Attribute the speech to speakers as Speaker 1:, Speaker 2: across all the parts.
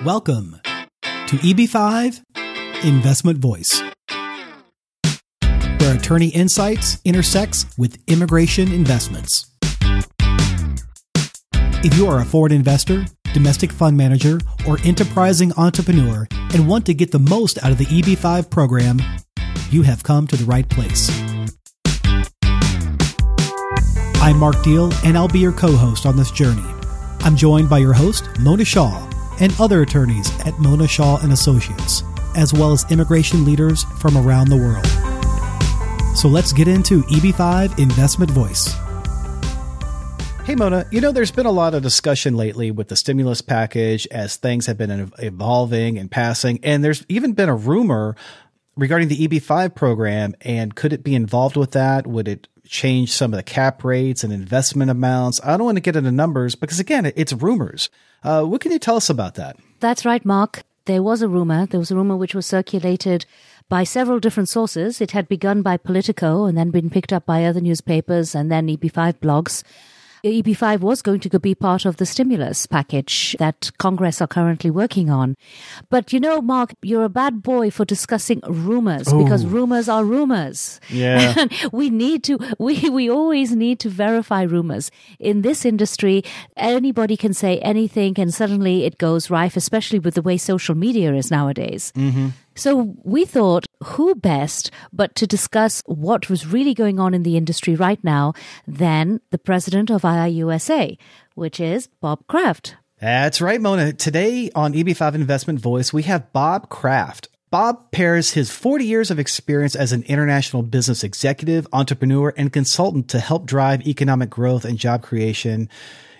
Speaker 1: Welcome to EB5 Investment Voice, where attorney insights intersects with immigration investments. If you are a foreign investor, domestic fund manager, or enterprising entrepreneur and want to get the most out of the EB5 program, you have come to the right place. I'm Mark Deal, and I'll be your co-host on this journey. I'm joined by your host, Mona Shaw, and other attorneys at Mona Shaw & Associates, as well as immigration leaders from around the world. So let's get into EB5 Investment Voice. Hey, Mona, there's been a lot of discussion lately with the stimulus package as things have been evolving and passing, and there's even been a rumor regarding the EB5 program, and could it be involved with that? Would it change some of the cap rates and investment amounts? I don't want to get into numbers because, again, it's rumors. What can you tell us about that?
Speaker 2: That's right, Mark. There was a rumor. There was a rumor which was circulated by several different sources. It had begun by Politico and then been picked up by other newspapers and then EB5 blogs. EB5 was going to be part of the stimulus package that Congress are currently working on. But Mark, you're a bad boy for discussing rumors because rumors are rumors.
Speaker 1: Yeah.
Speaker 2: And we always need to verify rumors. In this industry, anybody can say anything and suddenly it goes rife, especially with the way social media is nowadays. Mm-hmm. So we thought, who best but to discuss what was really going on in the industry right now than the president of IIUSA, which is Bob Kraft.
Speaker 1: That's right, Mona. Today on EB5 Investment Voice, we have Bob Kraft. Bob pairs his 40 years of experience as an international business executive, entrepreneur, and consultant to help drive economic growth and job creation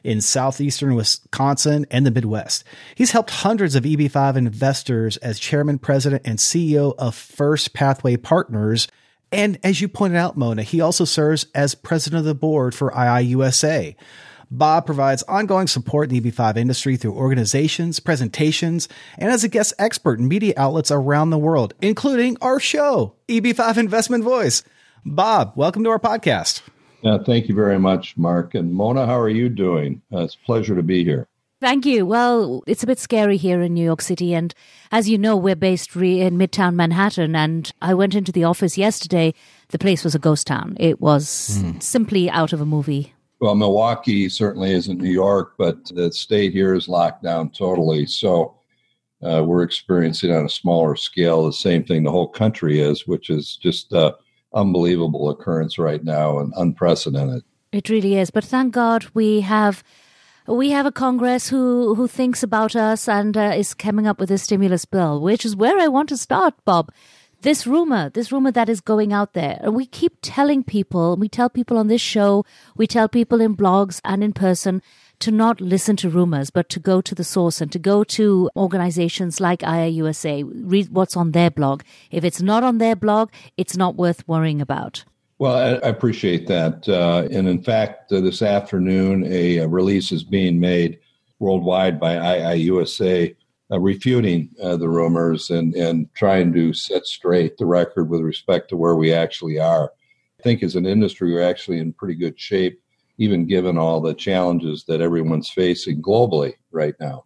Speaker 1: in southeastern Wisconsin and the Midwest. He's helped hundreds of EB5 investors as chairman, president, and CEO of First Pathway Partners. And as you pointed out, Mona, he also serves as president of the board for IIUSA. Bob provides ongoing support in the EB5 industry through organizations, presentations, and as a guest expert in media outlets around the world, including our show, EB5 Investment Voice. Bob, welcome to our podcast.
Speaker 3: Thank you very much, Mark. And Mona, how are you doing? It's a pleasure to be here.
Speaker 2: Thank you. Well, it's a bit scary here in New York City. And as you know, we're based in Midtown Manhattan. And I went into the office yesterday. The place was a ghost town. It was simply out of a movie. Well,
Speaker 3: Milwaukee certainly isn't New York, but the state here is locked down totally. So we're experiencing on a smaller scale the same thing the whole country is, which is just unbelievable occurrence right now and unprecedented.
Speaker 2: It really is. But thank God we have a Congress who thinks about us and is coming up with a stimulus bill, which is where I want to start, Bob. This rumor that is going out there. And we keep telling people, we tell people on this show, we tell people in blogs and in person to not listen to rumors, but to go to the source and to go to organizations like IIUSA, read what's on their blog. If it's not on their blog, it's not worth worrying about.
Speaker 3: Well, I appreciate that. And in fact, this afternoon, a release is being made worldwide by IIUSA refuting the rumors and trying to set straight the record with respect to where we actually are. I think as an industry, we're actually in pretty good shape, even given all the challenges that everyone's facing globally right now.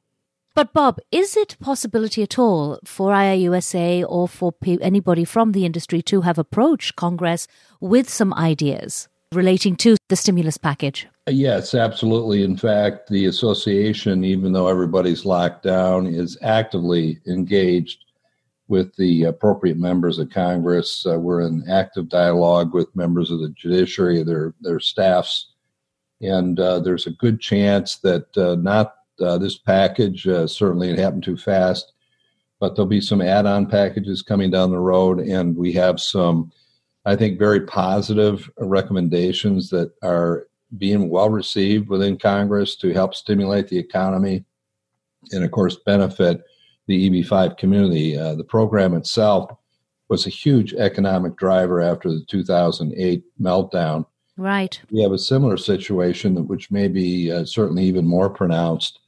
Speaker 2: But Bob, is it a possibility at all for IIUSA or for anybody from the industry to have approached Congress with some ideas relating to the stimulus package?
Speaker 3: Yes, absolutely. In fact, the association, even though everybody's locked down, is actively engaged with the appropriate members of Congress. We're in active dialogue with members of the judiciary, their staffs. And there's a good chance that not this package, certainly it happened too fast, but there'll be some add-on packages coming down the road. And we have some, I think, very positive recommendations that are being well received within Congress to help stimulate the economy and, of course, benefit the EB5 community. The program itself was a huge economic driver after the 2008 meltdown.
Speaker 2: Right.
Speaker 3: We have a similar situation, which may be certainly even more pronounced.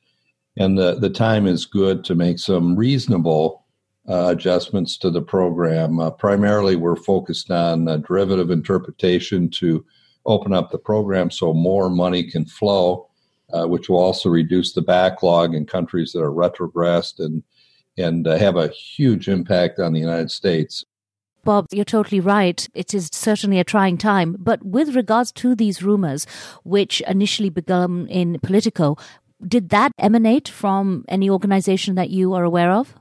Speaker 3: And the time is good to make some reasonable adjustments to the program. Primarily, we're focused on derivative interpretation to open up the program so more money can flow which will also reduce the backlog in countries that are retrogressed and have a huge impact on the United States.
Speaker 2: Bob, you're totally right. It is certainly a trying time. But with regards to these rumors, which initially began in Politico, did that emanate from any organization that you are aware of?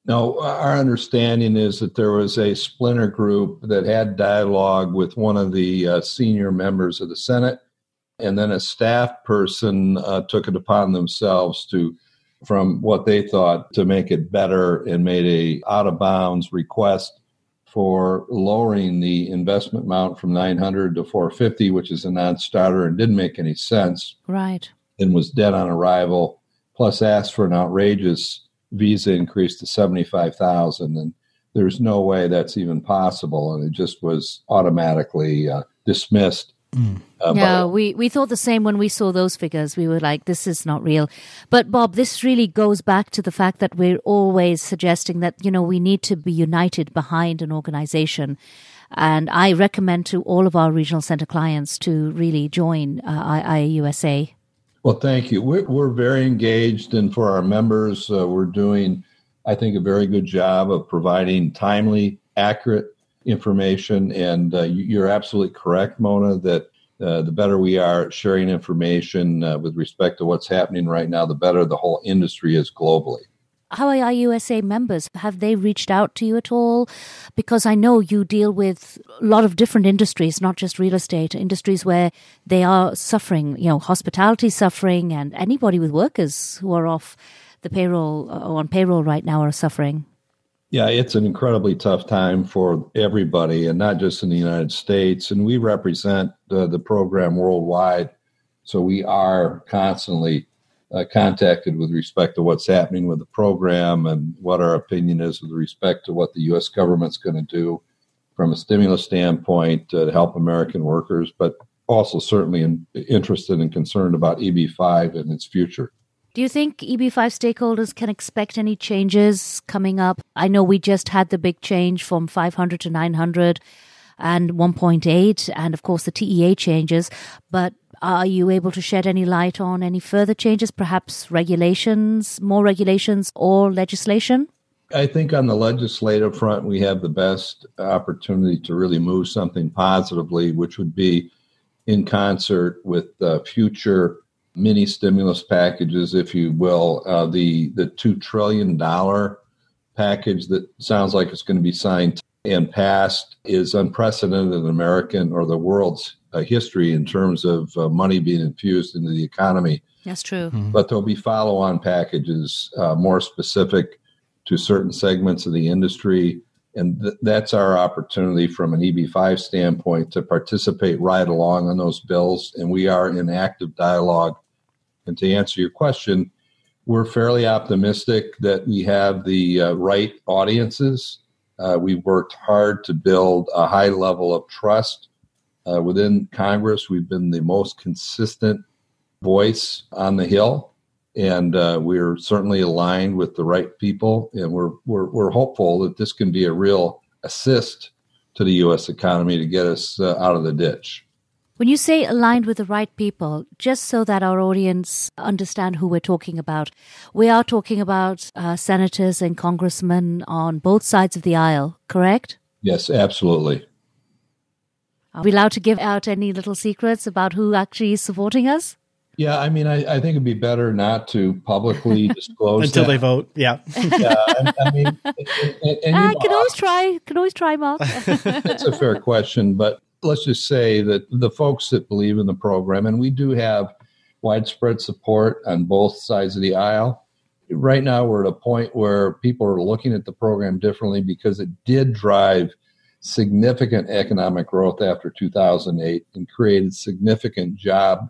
Speaker 3: No, our understanding is that there was a splinter group that had dialogue with one of the senior members of the Senate, and then a staff person took it upon themselves to, from what they thought, to make it better and made a out-of-bounds request for lowering the investment amount from $900 to $450, which is a non-starter and didn't make any sense.
Speaker 2: Right.
Speaker 3: And was dead on arrival, plus asked for an outrageous visa increase to $75,000. And there's no way that's even possible. And it just was automatically dismissed.
Speaker 2: We thought the same when we saw those figures. We were like, this is not real. But Bob, this really goes back to the fact that we're always suggesting that, we need to be united behind an organization. And I recommend to all of our regional center clients to really join IIUSA.
Speaker 3: Well, thank you. We're very engaged, and for our members, we're doing, I think, a very good job of providing timely, accurate information. And you're absolutely correct, Mona, that the better we are at sharing information with respect to what's happening right now, the better the whole industry is globally.
Speaker 2: How are IIUSA members? Have they reached out to you at all? Because I know you deal with a lot of different industries, not just real estate, industries where they are suffering, hospitality suffering, and anybody with workers who are off the payroll or on payroll right now are suffering.
Speaker 3: Yeah, it's an incredibly tough time for everybody, and not just in the United States. And we represent the program worldwide, so we are constantly contacted with respect to what's happening with the program and what our opinion is with respect to what the U.S. government's going to do from a stimulus standpoint to help American workers, but also certainly interested and concerned about EB-5 and its future.
Speaker 2: Do you think EB-5 stakeholders can expect any changes coming up? I know we just had the big change from 500 to 900 and 1.8, and of course the TEA changes, but are you able to shed any light on any further changes, perhaps regulations, more regulations, or legislation?
Speaker 3: I think on the legislative front, we have the best opportunity to really move something positively, which would be in concert with future mini stimulus packages, if you will. The $2 trillion package that sounds like it's going to be signed and passed is unprecedented in American or the world's history in terms of money being infused into the economy.
Speaker 2: That's true.
Speaker 3: Mm-hmm. But there'll be follow-on packages more specific to certain segments of the industry. And that's our opportunity from an EB-5 standpoint to participate right along on those bills. And we are in active dialogue. And to answer your question, we're fairly optimistic that we have the right audiences. We've worked hard to build a high level of trust within Congress. We've been the most consistent voice on the Hill, and we're certainly aligned with the right people. And we're hopeful that this can be a real assist to the U.S. economy to get us out of the ditch.
Speaker 2: When you say aligned with the right people, just so that our audience understand who we're talking about, we are talking about senators and congressmen on both sides of the aisle, correct?
Speaker 3: Yes, absolutely.
Speaker 2: Are we allowed to give out any little secrets about who actually is supporting us?
Speaker 3: Yeah, I mean, I think it'd be better not to publicly disclose
Speaker 1: until they vote. Yeah,
Speaker 3: yeah. I mean,
Speaker 2: can always try, Mark.
Speaker 3: That's a fair question, but let's just say that the folks that believe in the program, and we do have widespread support on both sides of the aisle. Right now, we're at a point where people are looking at the program differently because it did drive significant economic growth after 2008 and created significant job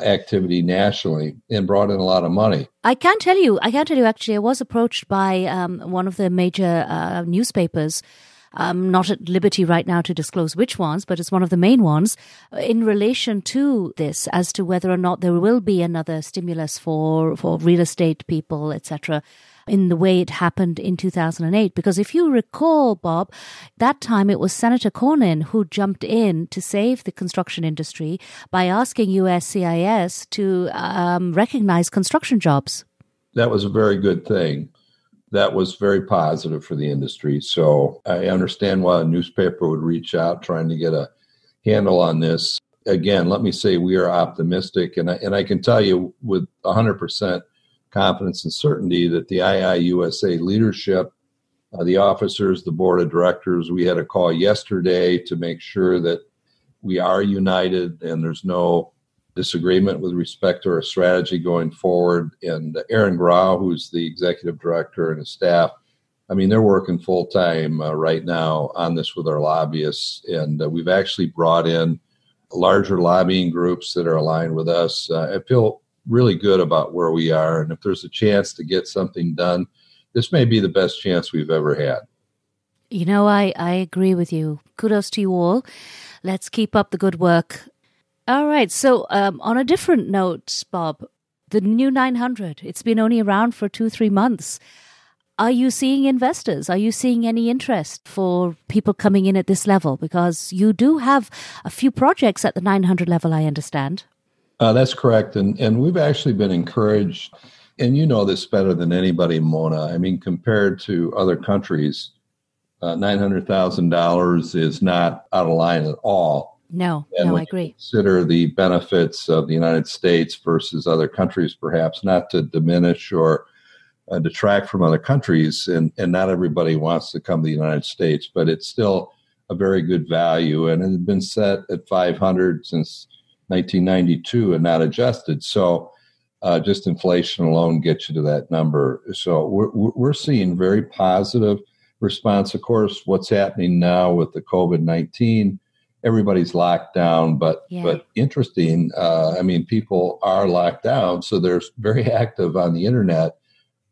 Speaker 3: activity nationally and brought in a lot of money.
Speaker 2: I can tell you actually, I was approached by one of the major newspapers I'm not at liberty right now to disclose which ones, but it's one of the main ones in relation to this, as to whether or not there will be another stimulus for real estate people, etc., in the way it happened in 2008. Because if you recall, Bob, that time it was Senator Cornyn who jumped in to save the construction industry by asking USCIS to recognize construction jobs.
Speaker 3: That was a very good thing. That was very positive for the industry. So I understand why a newspaper would reach out trying to get a handle on this. Again, let me say we are optimistic, and I can tell you with 100% confidence and certainty that the IIUSA leadership, the officers, the board of directors, we had a call yesterday to make sure that we are united and there's no disagreement with respect to our strategy going forward. And Aaron Grau, who's the executive director, and his staff, I mean, they're working full time right now on this with our lobbyists. And we've actually brought in larger lobbying groups that are aligned with us. I feel really good about where we are. And if there's a chance to get something done, this may be the best chance we've ever had.
Speaker 2: You know, I agree with you. Kudos to you all. Let's keep up the good work. All right. So on a different note, Bob, the new 900, it's been only around for 2-3 months. Are you seeing investors? Are you seeing any interest for people coming in at this level? Because you do have a few projects at the 900 level, I understand.
Speaker 3: That's correct. And we've actually been encouraged, and you know this better than anybody, Mona. I mean, compared to other countries, $900,000 is not out of line at all.
Speaker 2: No, I agree.
Speaker 3: Consider the benefits of the United States versus other countries, perhaps, not to diminish or detract from other countries. And not everybody wants to come to the United States, but it's still a very good value. And it had been set at 500 since 1992 and not adjusted. So just inflation alone gets you to that number. So we're seeing very positive response. Of course, what's happening now with the COVID-19, everybody's locked down, but interesting. I mean, people are locked down, so they're very active on the internet,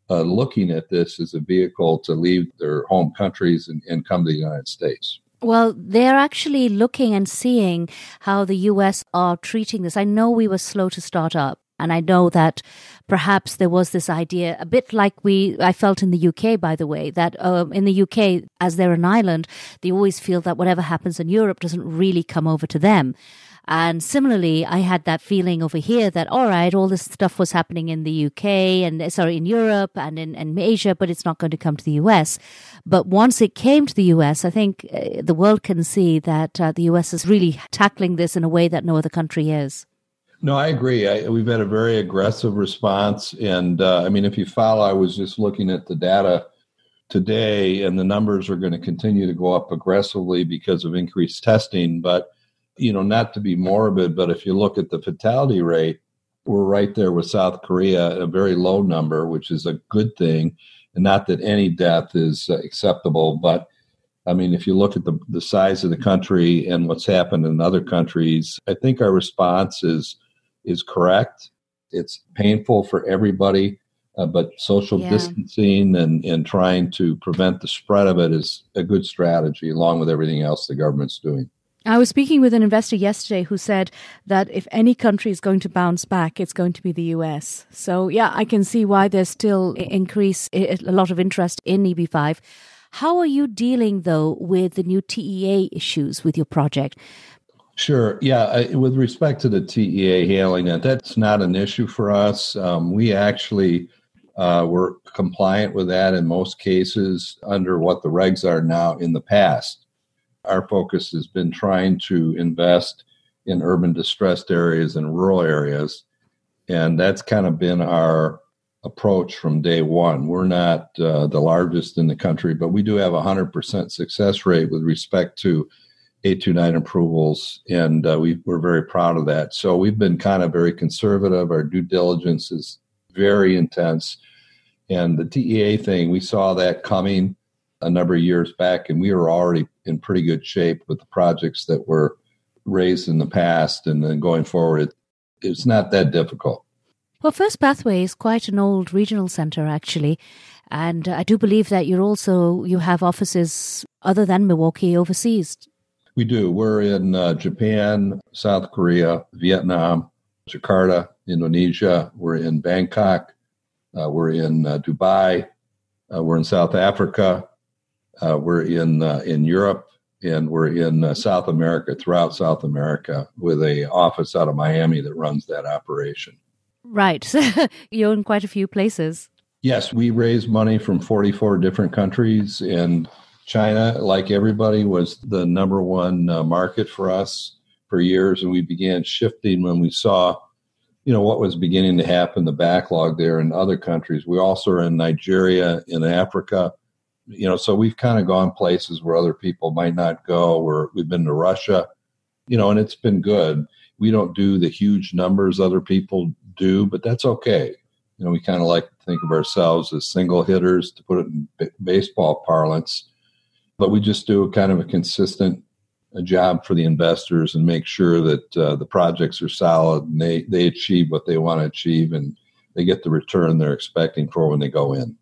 Speaker 3: looking at this as a vehicle to leave their home countries and come to the United States.
Speaker 2: Well, they're actually looking and seeing how the U.S. are treating this. I know we were slow to start up, and I know that perhaps there was this idea, a bit like I felt in the UK, by the way, that in the UK, as they're an island, they always feel that whatever happens in Europe doesn't really come over to them. And similarly, I had that feeling over here that, all right, all this stuff was happening in the UK in Europe and in Asia, but it's not going to come to the US. But once it came to the US, I think the world can see that the US is really tackling this in a way that no other country is.
Speaker 3: No, I agree. We've had a very aggressive response. And I mean, if you follow, I was just looking at the data today, and the numbers are going to continue to go up aggressively because of increased testing. But you know, not to be morbid, but if you look at the fatality rate, we're right there with South Korea, a very low number, which is a good thing. And not that any death is acceptable, but I mean, if you look at the size of the country and what's happened in other countries, I think our response is correct. It's painful for everybody, but social distancing and trying to prevent the spread of it is a good strategy, along with everything else the government's doing.
Speaker 2: I was speaking with an investor yesterday who said that if any country is going to bounce back, it's going to be the US. So, yeah, I can see why there's still a lot of interest in EB5. How are you dealing, though, with the new TEA issues with your project?
Speaker 3: Sure. Yeah. With respect to the TEA handling that's not an issue for us. We actually were compliant with that in most cases under what the regs are now. In the past, our focus has been trying to invest in urban distressed areas and rural areas. And that's kind of been our approach from day one. We're not the largest in the country, but we do have a 100% success rate with respect to 829 approvals, and we're very proud of that. So we've been kind of very conservative. Our due diligence is very intense. And the TEA thing, we saw that coming a number of years back, and we were already in pretty good shape with the projects that were raised in the past. And then going forward, it's not that difficult.
Speaker 2: Well, First Pathway is quite an old regional center, actually. And I do believe that you have offices other than Milwaukee overseas.
Speaker 3: We do. We're in Japan, South Korea, Vietnam, Jakarta, Indonesia. We're in Bangkok. We're in Dubai. We're in South Africa. We're in Europe, and we're in South America, throughout South America, with an office out of Miami that runs that operation.
Speaker 2: Right. So you're in quite a few places.
Speaker 3: Yes, we raised money from 44 different countries, and China, like everybody, was the number one market for us for years, and we began shifting when we saw, what was beginning to happen, the backlog there in other countries. We also are in Nigeria, in Africa, so we've kind of gone places where other people might not go. We've been to Russia, and it's been good. We don't do the huge numbers other people do, but that's okay. We kind of like to think of ourselves as single hitters, to put it in baseball parlance, but we just do a kind of a consistent job for the investors and make sure that the projects are solid and they achieve what they want to achieve and they get the return they're expecting for when they go in.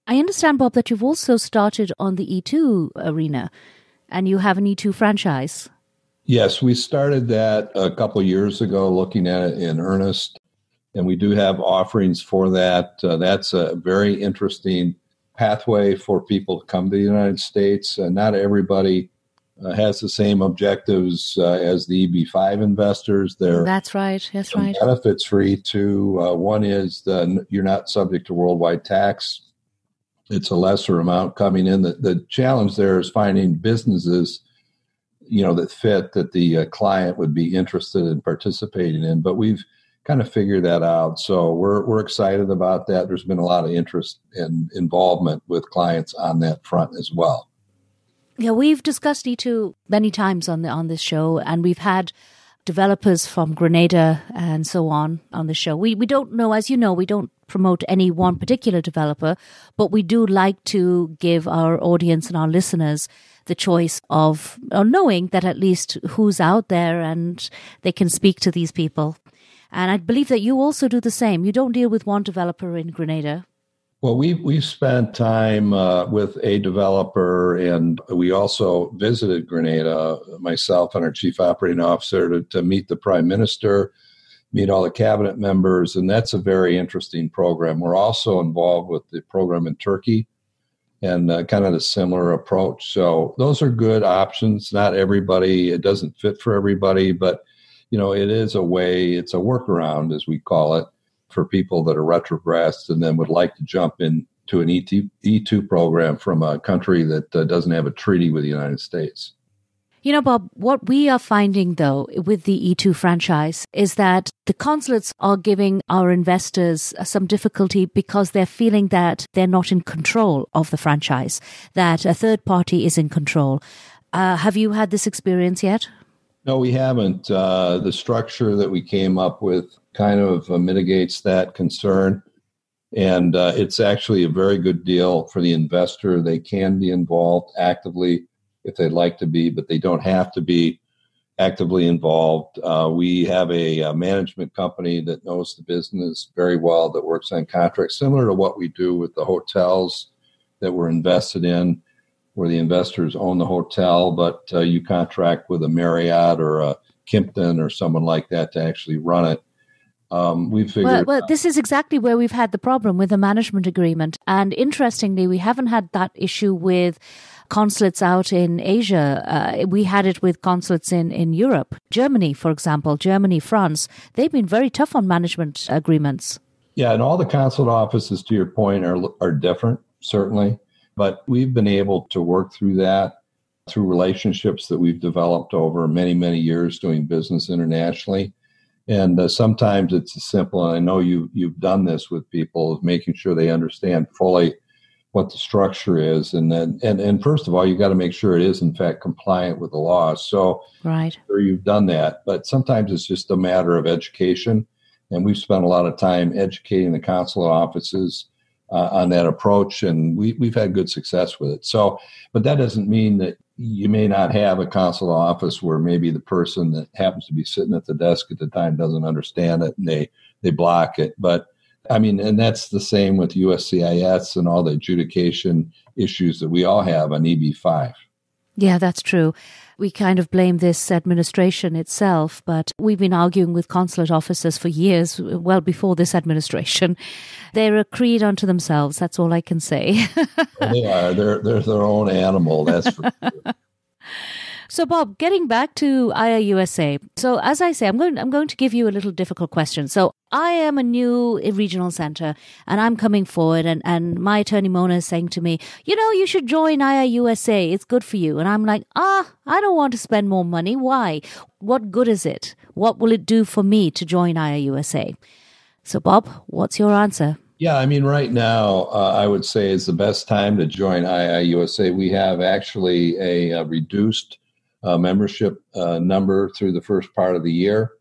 Speaker 2: I understand, Bob, that you've also started on the E2 arena and you have an E2 franchise.
Speaker 3: Yes, we started that a couple of years ago, looking at it in earnest. And we do have offerings for that. That's a very interesting pathway for people to come to the United States. Not everybody has the same objectives as the EB5 investors.
Speaker 2: That's right. That's right.
Speaker 3: Benefits for E2. One is you're not subject to worldwide tax. It's a lesser amount coming in. The challenge there is finding businesses, that fit, that the client would be interested in participating in. But we've kind of figure that out. So we're excited about that. There's been a lot of interest and involvement with clients on that front as well.
Speaker 2: Yeah, we've discussed E2 many times on this show, and we've had developers from Grenada and so on the show. We don't know, as you know, we don't promote any one particular developer, but we do like to give our audience and our listeners the choice of knowing that at least who's out there and they can speak to these people. And I believe that you also do the same. You don't deal with one developer in Grenada.
Speaker 3: Well, we've spent time with a developer, and we also visited Grenada, myself and our chief operating officer, to meet the prime minister, meet all the cabinet members, and that's a very interesting program. We're also involved with the program in Turkey and kind of a similar approach. So those are good options. Not everybody, it doesn't fit for everybody, but it is a way, it's a workaround, as we call it, for people that are retrogressed and then would like to jump into an E2 program from a country that doesn't have a treaty with the United States.
Speaker 2: Bob, what we are finding, though, with the E2 franchise is that the consulates are giving our investors some difficulty because they're feeling that they're not in control of the franchise, that a third party is in control. Have you had this experience yet?
Speaker 3: No, we haven't. The structure that we came up with kind of mitigates that concern. And it's actually a very good deal for the investor. They can be involved actively if they'd like to be, but they don't have to be actively involved. We have a management company that knows the business very well, that works on contracts, similar to what we do with the hotels that we're invested in, where the investors own the hotel, but you contract with a Marriott or a Kimpton or someone like that to actually run it. We figured.
Speaker 2: Well, this is exactly where we've had the problem with the management agreement. And interestingly, we haven't had that issue with consulates out in Asia. We had it with consulates in Europe. Germany, for example, France, they've been very tough on management agreements.
Speaker 3: Yeah, and all the consulate offices, to your point, are different, certainly. But we've been able to work through that through relationships that we've developed over many, many years doing business internationally. And sometimes it's as simple, and I know you've done this with people, of making sure they understand fully what the structure is. And then, and first of all, you got to make sure it is, in fact, compliant with the law. So
Speaker 2: right.
Speaker 3: Sure, you've done that. But sometimes it's just a matter of education. And we've spent a lot of time educating the consulate offices on that approach, and we've had good success with it. So, but that doesn't mean that you may not have a consular office where maybe the person that happens to be sitting at the desk at the time doesn't understand it and they block it. But I mean, and that's the same with USCIS and all the adjudication issues that we all have on EB-5.
Speaker 2: Yeah, that's true. We kind of blame this administration itself, but we've been arguing with consulate officers for years, well before this administration. They're a creed unto themselves. That's all I can say.
Speaker 3: They are. They're their own animal. That's for sure.
Speaker 2: So, Bob, getting back to IIUSA. So, as I say, I'm going to give you a little difficult question. So, I am a new regional center, and I'm coming forward, and my attorney Mona is saying to me, you should join IIUSA. It's good for you. And I'm like, I don't want to spend more money. Why? What good is it? What will it do for me to join IIUSA? So, Bob, what's your answer?
Speaker 3: Yeah, I mean, right now, I would say is the best time to join IIUSA. We have actually a reduced membership number through the first part of the year.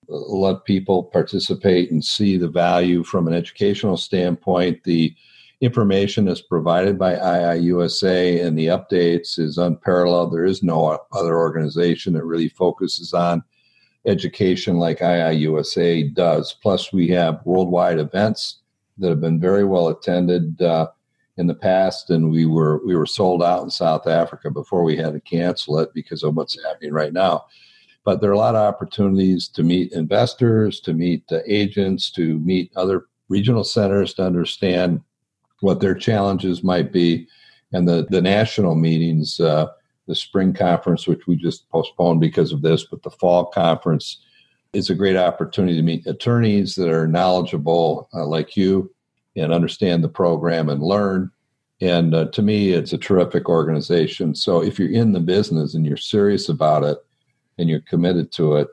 Speaker 3: Let people participate and see the value from an educational standpoint. The information is provided by IIUSA and the updates is unparalleled. There is no other organization that really focuses on education like IIUSA does. Plus, we have worldwide events that have been very well attended in the past, and we were sold out in South Africa before we had to cancel it because of what's happening right now. But there are a lot of opportunities to meet investors, to meet agents, to meet other regional centers to understand what their challenges might be. And the national meetings, the spring conference, which we just postponed because of this, but the fall conference is a great opportunity to meet attorneys that are knowledgeable like you and understand the program and learn. And to me, it's a terrific organization. So if you're in the business and you're serious about it and you're committed to it,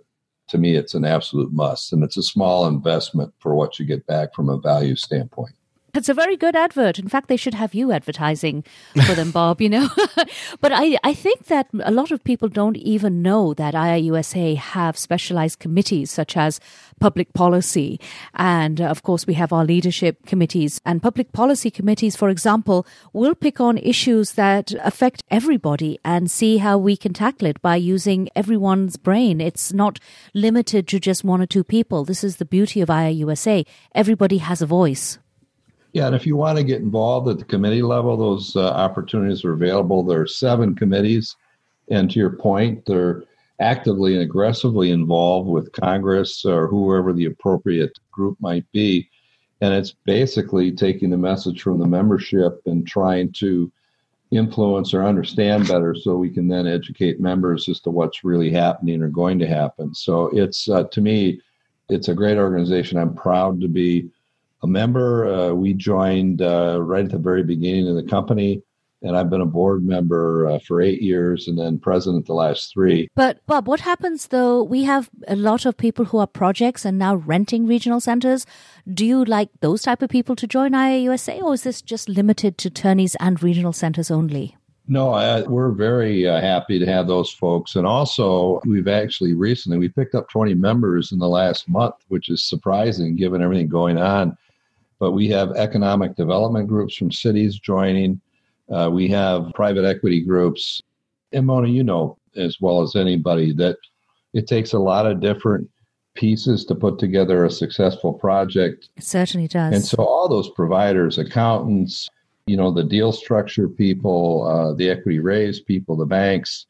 Speaker 3: to me, it's an absolute must. And it's a small investment for what you get back from a value standpoint.
Speaker 2: It's a very good advert. In fact, they should have you advertising for them, Bob, But I think that a lot of people don't even know that IIUSA have specialized committees such as public policy. And of course, we have our leadership committees. And public policy committees, for example, will pick on issues that affect everybody and see how we can tackle it by using everyone's brain. It's not limited to just one or two people. This is the beauty of IIUSA. Everybody has a voice.
Speaker 3: Yeah, and if you want to get involved at the committee level, those opportunities are available. There are 7 committees, and to your point, they're actively and aggressively involved with Congress or whoever the appropriate group might be. And it's basically taking the message from the membership and trying to influence or understand better so we can then educate members as to what's really happening or going to happen. So it's, to me, it's a great organization. I'm proud to be a member. We joined right at the very beginning of the company, and I've been a board member for 8 years and then president the last 3.
Speaker 2: But Bob, what happens though? We have a lot of people who are projects and now renting regional centers. Do you like those type of people to join IIUSA, or is this just limited to attorneys and regional centers only?
Speaker 3: No, we're very happy to have those folks. And also, we've actually recently, we picked up 20 members in the last month, which is surprising given everything going on. But we have economic development groups from cities joining. We have private equity groups. And Mona, you know as well as anybody that it takes a lot of different pieces to put together a successful project.
Speaker 2: It certainly does.
Speaker 3: And so all those providers, accountants, the deal structure people, the equity raise people, the banks,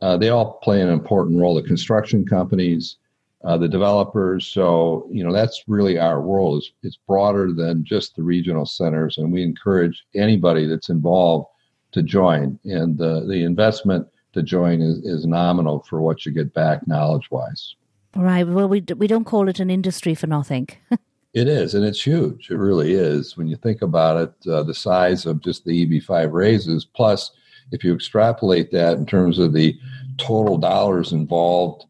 Speaker 3: they all play an important role. The construction companies, the developers. So, that's really our world. It's broader than just the regional centers. And we encourage anybody that's involved to join. And the investment to join is nominal for what you get back knowledge-wise.
Speaker 2: Right. Well, we don't call it an industry for nothing.
Speaker 3: It is, and it's huge. It really is. When you think about it, the size of just the EB-5 raises, plus if you extrapolate that in terms of the total dollars involved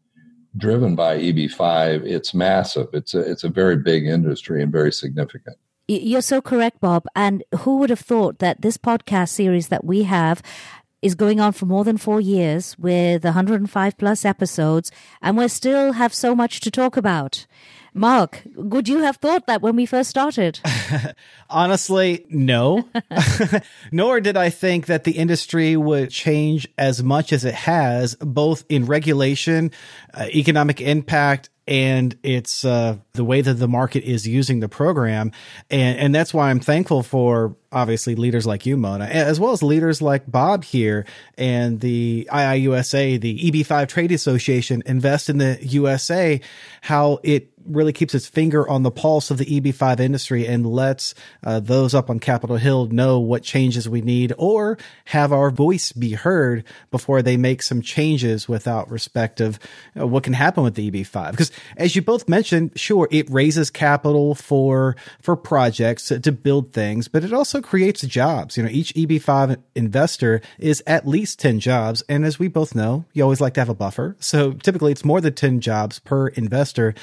Speaker 3: driven by EB-5, it's massive. It's a very big industry and very significant.
Speaker 2: You're so correct, Bob. And who would have thought that this podcast series that we have is going on for more than 4 years with 105 plus episodes, and we still have so much to talk about. Mark, would you have thought that when we first started?
Speaker 1: Honestly, no. Nor did I think that the industry would change as much as it has, both in regulation, economic impact, and it's the way that the market is using the program. And that's why I'm thankful for, obviously, leaders like you, Mona, as well as leaders like Bob here and the IIUSA, the EB5 Trade Association, Invest in the USA, how it really keeps its finger on the pulse of the EB5 industry and lets those up on Capitol Hill know what changes we need or have our voice be heard before they make some changes without respect of what can happen with the EB5. Because as you both mentioned, sure, it raises capital for projects to build things, but it also creates jobs. Each EB5 investor is at least 10 jobs. And as we both know, you always like to have a buffer. So typically it's more than 10 jobs per investor.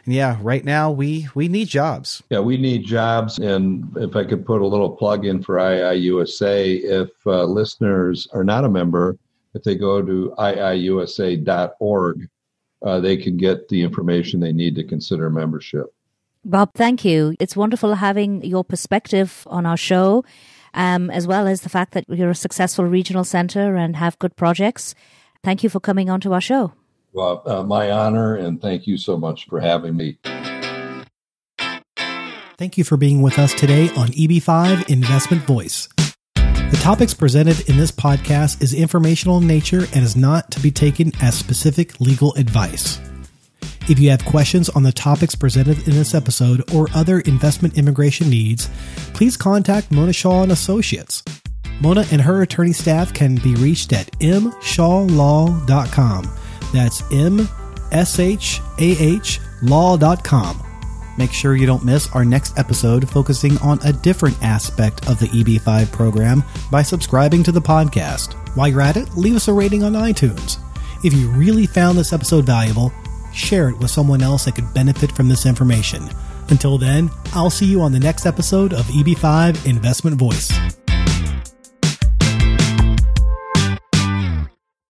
Speaker 1: Yeah, right now we need jobs.
Speaker 3: Yeah, we need jobs. And if I could put a little plug in for IIUSA, if listeners are not a member, if they go to iiusa.org, they can get the information they need to consider membership.
Speaker 2: Bob, thank you. It's wonderful having your perspective on our show, as well as the fact that you're a successful regional center and have good projects. Thank you for coming on to our show.
Speaker 3: Well, my honor, and thank you so much for having me.
Speaker 1: Thank you for being with us today on EB5 Investment Voice. The topics presented in this podcast is informational in nature and is not to be taken as specific legal advice. If you have questions on the topics presented in this episode or other investment immigration needs, please contact Mona Shaw and Associates. Mona and her attorney staff can be reached at mshawlaw.com. That's mshawlaw.com. Make sure you don't miss our next episode focusing on a different aspect of the EB5 program by subscribing to the podcast. While you're at it, leave us a rating on iTunes. If you really found this episode valuable, share it with someone else that could benefit from this information. Until then, I'll see you on the next episode of EB5 Investment Voice.